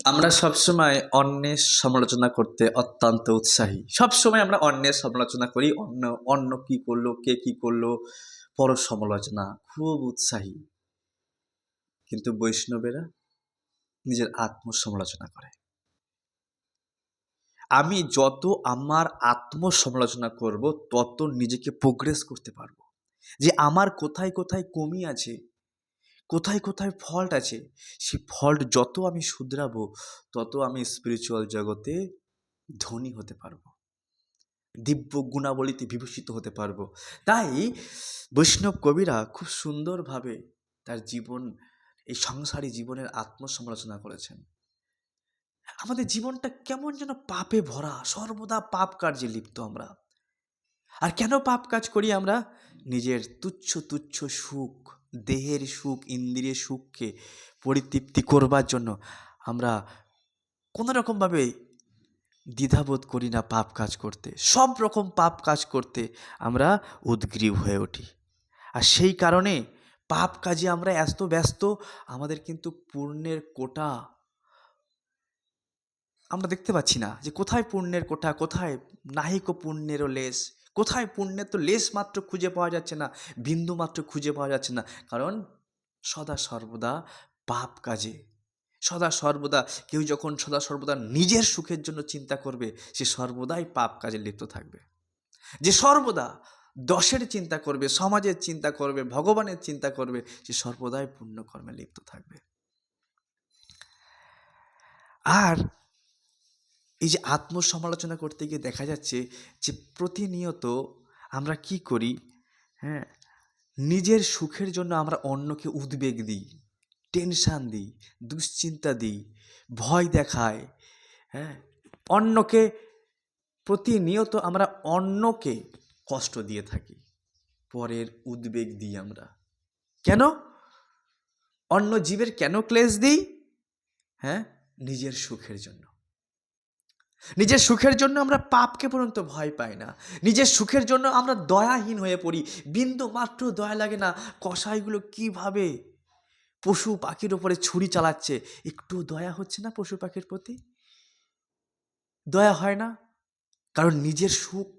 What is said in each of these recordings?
আমরা সবসময় অন্যের সমালোচনা করতে অত্যন্ত উৎসাহী। সবসময় আমরা অন্যের সমালোচনা করি। অন্য অন্য কি করলো, কে কি করলো, পর সমালোচনা খুব উৎসাহী। কিন্তু বৈষ্ণবেরা নিজের আত্মসমালোচনা করে। আমি যত আমার আত্মসমালোচনা করব, তত নিজেকে প্রোগ্রেস করতে পারবো। যে আমার কোথায় কোথায় কমি আছে, কোথায় কোথায় ফল্ট আছে, সেই ফল্ট যত আমি শুধরাবো, তত আমি স্পিরিচুয়াল জগতে ধনী হতে পারবো, দিব্য গুণাবলীতে বিভূষিত হতে পারবো। তাই বৈষ্ণব কবিরা খুব সুন্দরভাবে তার জীবন, এই সংসারী জীবনের আত্মসমালোচনা করেছেন। আমাদের জীবনটা কেমন যেন পাপে ভরা, সর্বদা পাপ কার্যে লিপ্ত আমরা। আর কেন পাপ কাজ করি আমরা? নিজের তুচ্ছ তুচ্ছ সুখ, দেহের সুখ, ইন্দ্রিয়ের সুখকে পরিতৃপ্তি করবার জন্য আমরা কোনো রকমভাবে দ্বিধাবোধ করি না পাপ কাজ করতে। সব রকম পাপ কাজ করতে আমরা উদগ্রীব হয়ে উঠি। আর সেই কারণে পাপ কাজে আমরা এত ব্যস্ত, আমাদের কিন্তু পুণ্যের কোটা আমরা দেখতে পাচ্ছি না। যে কোথায় পুণ্যের কোটা, কোথায় নাহিক পুণ্যেরও লেশ, কোথায় পুণ্যের তো লেশ মাত্র খুঁজে পাওয়া যাচ্ছে না, বিন্দু মাত্র খুঁজে পাওয়া যাচ্ছে না। কারণ সদা সর্বদা পাপ কাজে, সদা সর্বদা কেউ যখন সদা সর্বদা নিজের সুখের জন্য চিন্তা করবে, সে সর্বদাই পাপ কাজে লিপ্ত থাকবে। যে সর্বদা দশের চিন্তা করবে, সমাজের চিন্তা করবে, ভগবানের চিন্তা করবে, সে সর্বদাই পুণ্যকর্মে লিপ্ত থাকবে। আর এই যে আত্মসমালোচনা করতে গিয়ে দেখা যাচ্ছে যে প্রতিনিয়ত আমরা কি করি, হ্যাঁ, নিজের সুখের জন্য আমরা অন্যকে উদ্বেগ দিই, টেনশান দিই, দুশ্চিন্তা দিই, ভয় দেখায়, হ্যাঁ, অন্যকে প্রতিনিয়ত আমরা অন্যকে কষ্ট দিয়ে থাকি, পরের উদ্বেগ দিই আমরা। কেন? অন্য জীবের কেন ক্লেশ দিই? হ্যাঁ, নিজের সুখের জন্য। নিজের সুখের জন্য আমরা পাপকে পর্যন্ত ভয় পাই না। নিজের সুখের জন্য আমরা দয়াহীন হয়ে পড়ি, বিন্দু মাত্র দয়া লাগে না। কসাইগুলো কিভাবে পশু পাখির ওপরে ছুরি চালাচ্ছে, একটু দয়া হচ্ছে না পশু পাখির প্রতি? দয়া হয় না, কারণ নিজের সুখ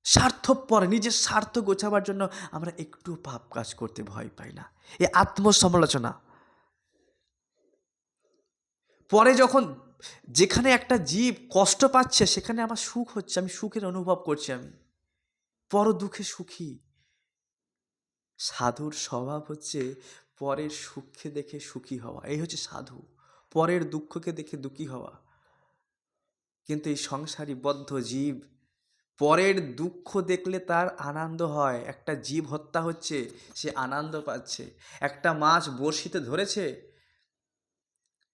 স্বার্থপর, নিজের স্বার্থ গোছাবার জন্য আমরা একটু পাপ কাজ করতে ভয় পাই না। এ আত্মসমালোচনা। পরে যখন যেখানে একটা জীব কষ্ট পাচ্ছে, সেখানে আমার সুখ হচ্ছে, আমি সুখের অনুভব করছি, আমি পর দুঃখে সুখী। সাধুর স্বভাব হচ্ছে পরের সুখকে দেখে সুখী হওয়া, এই হচ্ছে সাধু। পরের দুঃখকে দেখে দুঃখী হওয়া। কিন্তু এই সংসারী বদ্ধ জীব পরের দুঃখ দেখলে তার আনন্দ হয়। একটা জীব হত্যা হচ্ছে, সে আনন্দ পাচ্ছে। একটা মাছ বড়শিতে ধরেছে,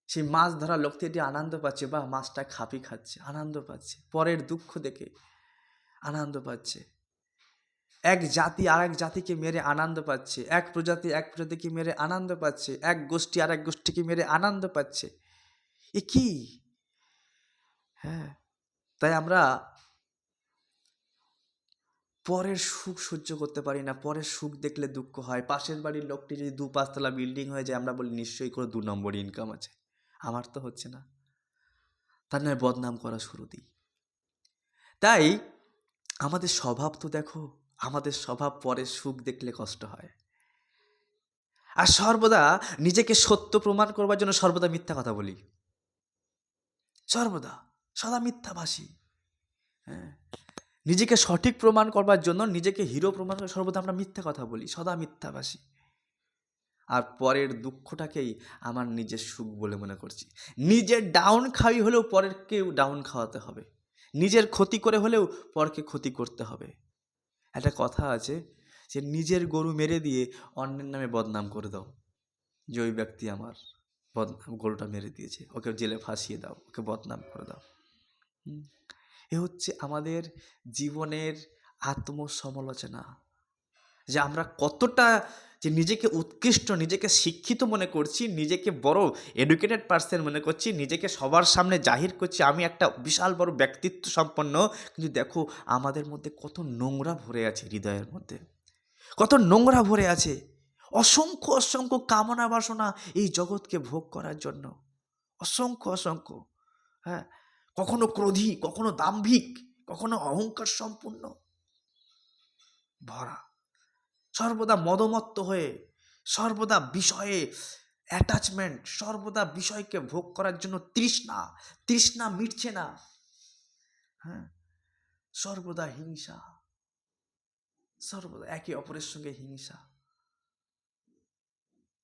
সেই মাছ ধরা লোকটি এটি আনন্দ পাচ্ছে, বা মাছটা খাপি খাচ্ছে, আনন্দ পাচ্ছে। পরের দুঃখ দেখে আনন্দ পাচ্ছে। এক জাতি আর এক জাতিকে মেরে আনন্দ পাচ্ছে, এক প্রজাতি এক প্রজাতিকে মেরে আনন্দ পাচ্ছে, এক গোষ্ঠী আর এক গোষ্ঠীকে মেরে আনন্দ পাচ্ছে। এ কি? হ্যাঁ, তাই আমরা পরের সুখ সহ্য করতে পারি না। পরের সুখ দেখলে দুঃখ হয়। পাশের বাড়ির লোকটি যদি ২-৫ তলা বিল্ডিং হয়ে যায়, আমরা বলি নিশ্চয়ই করে ২ নম্বর ইনকাম আছে, আমার তো হচ্ছে না। তার নয় বদনাম করা শুরু দিই। তাই আমাদের স্বভাব তো দেখো, আমাদের স্বভাব পরের সুখ দেখলে কষ্ট হয়। আর সর্বদা নিজেকে সত্য প্রমাণ করবার জন্য সর্বদা মিথ্যা কথা বলি, সর্বদা সদা মিথ্যাভাষী। হ্যাঁ, নিজেকে সঠিক প্রমাণ করবার জন্য, নিজেকে হিরো প্রমাণ করে সর্বদা আমরা মিথ্যা কথা বলি, সদা মিথ্যাভাষী। আর পরের দুঃখটাকেই আমার নিজের সুখ বলে মনে করছি। নিজের ডাউন খাই হলেও পরের কেউ ডাউন খাওয়াতে হবে, নিজের ক্ষতি করে হলেও পরকে ক্ষতি করতে হবে। একটা কথা আছে যে নিজের গরু মেরে দিয়ে অন্যের নামে বদনাম করে দাও, যে ওই ব্যক্তি আমার গরুটা মেরে দিয়েছে, ওকে জেলে ফাঁসিয়ে দাও, ওকে বদনাম করে দাও। এ হচ্ছে আমাদের জীবনের আত্মসমালোচনা। যে আমরা কতটা যে নিজেকে উৎকৃষ্ট, নিজেকে শিক্ষিত মনে করছি, নিজেকে বড় এডুকেটেড পার্সন মনে করছি, নিজেকে সবার সামনে জাহির করছি আমি একটা বিশাল বড় ব্যক্তিত্ব সম্পন্ন। কিন্তু দেখো আমাদের মধ্যে কত নোংরা ভরে আছে, হৃদয়ের মধ্যে কত নোংরা ভরে আছে। অসংখ্য অসংখ্য কামনা বাসনা এই জগৎকে ভোগ করার জন্য, অসংখ্য অসংখ্য। হ্যাঁ, কখনো ক্রোধী, কখনো দাম্ভিক, কখনো অহংকার সম্পূর্ণ ভরা, সর্বদা মদমত্ত হয়ে, সর্বদা বিষয়ে অ্যাটাচমেন্ট, সর্বদা বিষয়কে ভোগ করার জন্য তৃষ্ণা, তৃষ্ণা মিটছে না। হ্যাঁ, সর্বদা হিংসা, সর্বদা একে অপরের সঙ্গে হিংসা।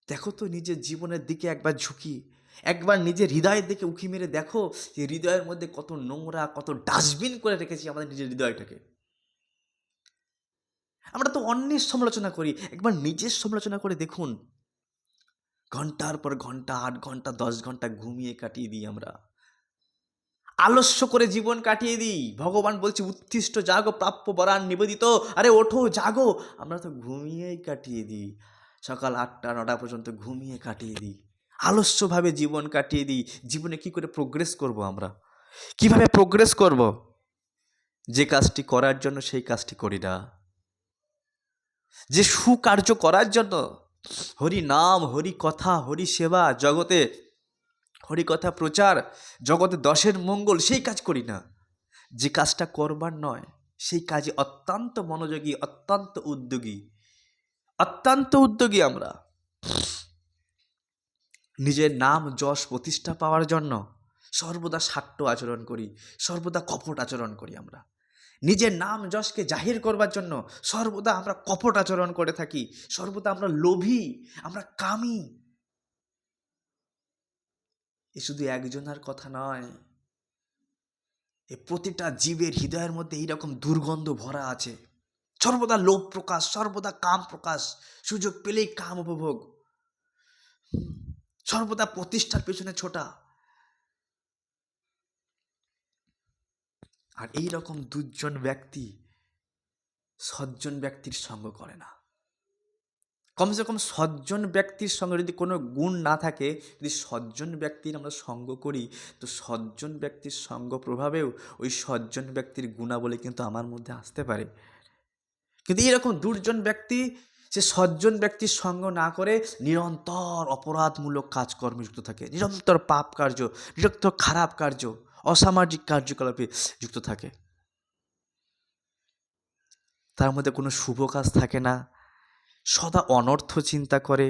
দেখো তো নিজের জীবনের দিকে একবার ঝুঁকি, একবার নিজের হৃদয়ের দিকে উঁকি মেরে দেখো যে হৃদয়ের মধ্যে কত নোংরা, কত ডাস্টবিন করে রেখেছি আমাদের নিজের হৃদয়টাকে। আমরা তো অন্যের সমালোচনা করি, একবার নিজের সমালোচনা করে দেখুন। ঘন্টার পর ঘন্টা, 8 ঘন্টা 10 ঘন্টা ঘুমিয়ে কাটিয়ে দিই আমরা, আলস্য করে জীবন কাটিয়ে দিই। ভগবান বলছে উত্তিষ্ঠ জাগো প্রাপ্য বরান নিবেদিত, আরে ওঠো জাগো। আমরা তো ঘুমিয়েই কাটিয়ে দিই, সকাল 8টা 9টা পর্যন্ত ঘুমিয়ে কাটিয়ে দিই, আলস্যভাবে জীবন কাটিয়ে দিই। জীবনে কি করে প্রোগ্রেস করব আমরা? কিভাবে প্রোগ্রেস করব? যে কাজটি করার জন্য সেই কাজটি করি না, যে সুকার্য করার জন্য, হরি নাম, হরি কথা, হরি সেবা, জগতে হরি কথা প্রচার, জগতে দশের মঙ্গল, সেই কাজ করি না। যে কাজটা করবার নয় সেই কাজে অত্যন্ত মনোযোগী, অত্যন্ত উদ্যোগী, অত্যন্ত উদ্যোগী আমরা। নিজের নাম যশ প্রতিষ্ঠা পাওয়ার জন্য সর্বদা শাট্ট আচরণ করি, সর্বদা কপট আচরণ করি আমরা। নিজের নাম যশকে জাহির করবার জন্য সর্বদা আমরা কপট আচরণ করে থাকি, সর্বদা আমরা লোভী, আমরা কামী। এ শুধু একজনের কথা নয়, এ প্রতিটা জীবের হৃদয়ের মধ্যে এইরকম দুর্গন্ধ ভরা আছে। সর্বদা লোভ প্রকাশ, সর্বদা কাম প্রকাশ, সুযোগ পেলেই কাম উপভোগ, সর্বদা প্রতিষ্ঠার পেছনে ছোটা। আর এই রকম দুজন ব্যক্তি সজ্জন ব্যক্তির সঙ্গ করে না। কমসে কম সজ্জন ব্যক্তির সঙ্গে যদি কোনো গুণ না থাকে, যদি সজ্জন ব্যক্তির আমরা সঙ্গ করি, তো সজ্জন ব্যক্তির সঙ্গ প্রভাবেও ওই সজ্জন ব্যক্তির গুণাবলী কিন্তু আমার মধ্যে আসতে পারে। কিন্তু এরকম দুর্জন ব্যক্তি, সে সজ্জন ব্যক্তির সঙ্গ না করে নিরন্তর অপরাধমূলক কাজকর্মে যুক্ত থাকে, নিরন্তর পাপ কার্য, নিরন্তর খারাপ কার্য, অসামাজিক কার্যকলাপে যুক্ত থাকে। তার মধ্যে কোনো শুভ কাজ থাকে না, সদা অনর্থ চিন্তা করে।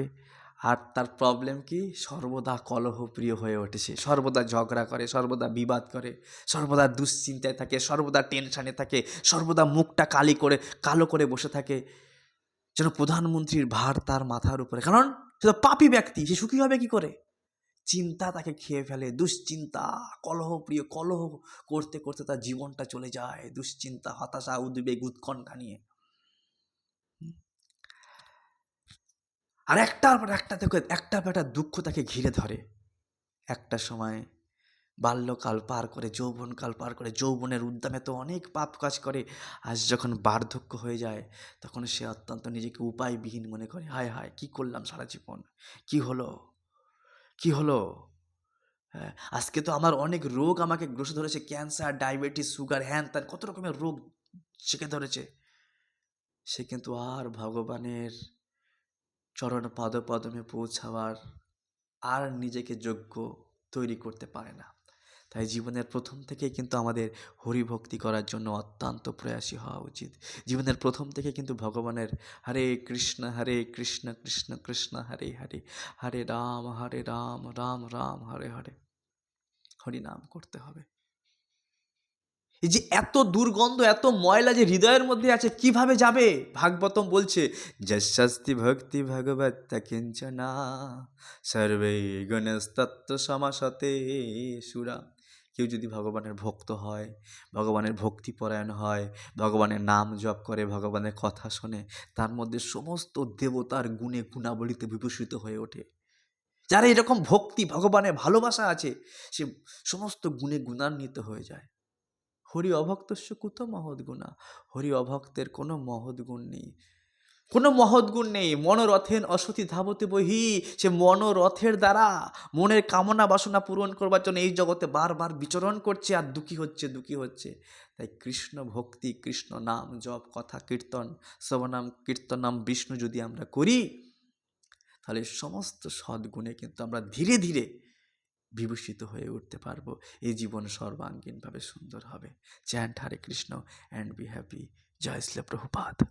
আর তার প্রবলেম কি? সর্বদা কলহপ্রিয় হয়ে ওঠেছে, সর্বদা ঝগড়া করে, সর্বদা বিবাদ করে, সর্বদা দুশ্চিন্তায় থাকে, সর্বদা টেনশানে থাকে, সর্বদা মুখটা কালো করে বসে থাকে, যেন প্রধানমন্ত্রীর ভার তার মাথার উপরে। কারণ সে তো পাপী ব্যক্তি, সে সুখী হবে কি করে? চিন্তা তাকে খেয়ে ফেলে, দুশ্চিন্তা, কলহপ্রিয়, কলহ করতে করতে তার জীবনটা চলে যায় দুশ্চিন্তা, হতাশা, উদ্বেগ, উৎকণ্ঠা নিয়ে। আর একটার পর একটা থেকে একটা বেটা দুঃখ তাকে ঘিরে ধরে। একটা সময় বাল্যকাল পার করে যৌবনকাল পার করে, যৌবনের উদ্দামে তো অনেক পাপ কাজ করে। আজ যখন বার্ধক্য হয়ে যায় তখন সে অত্যন্ত নিজেকে উপায়বিহীন মনে করে, হায় হায় কী করলাম সারা জীবন, কি হলো, কি হলো। হ্যাঁ, আজকে তো আমার অনেক রোগ আমাকে গ্রসে ধরেছে, ক্যান্সার, ডায়াবেটিস, সুগার, হ্যান ত্যান, কত রকমের রোগ চেপে ধরেছে। সে কিন্তু আর ভগবানের চরণ পদমে পৌঁছাবার আর নিজেকে যোগ্য তৈরি করতে পারে না। তাই জীবনের প্রথম থেকেই কিন্তু আমাদের হরিভক্তি করার জন্য অত্যন্ত প্রয়াসী হওয়া উচিত। জীবনের প্রথম থেকে কিন্তু ভগবানের হরে কৃষ্ণ কৃষ্ণ কৃষ্ণ হরে হরে, হরে রাম রাম রাম হরে হরে, হরিনাম করতে হবে। এই যে এত দুর্গন্ধ, এত ময়লা যে হৃদয়ের মধ্যে আছে, কিভাবে যাবে? ভাগবতম বলছে, যস্যাস্তি ভক্তি ভগবত কিঞ্চনা সর্বে গণস্তত্ত্ব সমাসতে সুরা। কেউ যদি ভগবানের ভক্ত হয়, ভগবানের ভক্তিপরায়ণ হয়, ভগবানের নাম জপ করে, ভগবানের কথা শোনে, তার মধ্যে সমস্ত দেবতার গুণে গুণাবলিতে বিভূষিত হয়ে ওঠে। যারা এরকম ভক্তি, ভগবানের ভালোবাসা আছে, সে সমস্ত গুণে গুণান্বিত হয়ে যায়। হরি অভক্তস্য কুত মহৎ গুণা। হরি অভক্তের কোনো মহৎ গুণ নেই, কোনো মহৎ গুণ নেই। মনোরথেন অসতি ধাবতে বহি, সে মনোরথের দ্বারা মনের কামনা বাসনা পূরণ করবার জন্য এই জগতে বারবার বিচরণ করছে আর দুঃখী হচ্ছে। তাই কৃষ্ণ ভক্তি, কৃষ্ণ নাম জপ, কথা কীর্তন, শ্রবণাম কীর্তনাম বিষ্ণু যদি আমরা করি, তাহলে সমস্ত সদ্গুণে কিন্তু আমরা ধীরে ধীরে বিভূষিত হয়ে উঠতে পারবো। এই জীবন সর্বাঙ্গীনভাবে সুন্দর হবে। Chant Hare Krishna and be happy. জয় শ্রী প্রভুপাদ।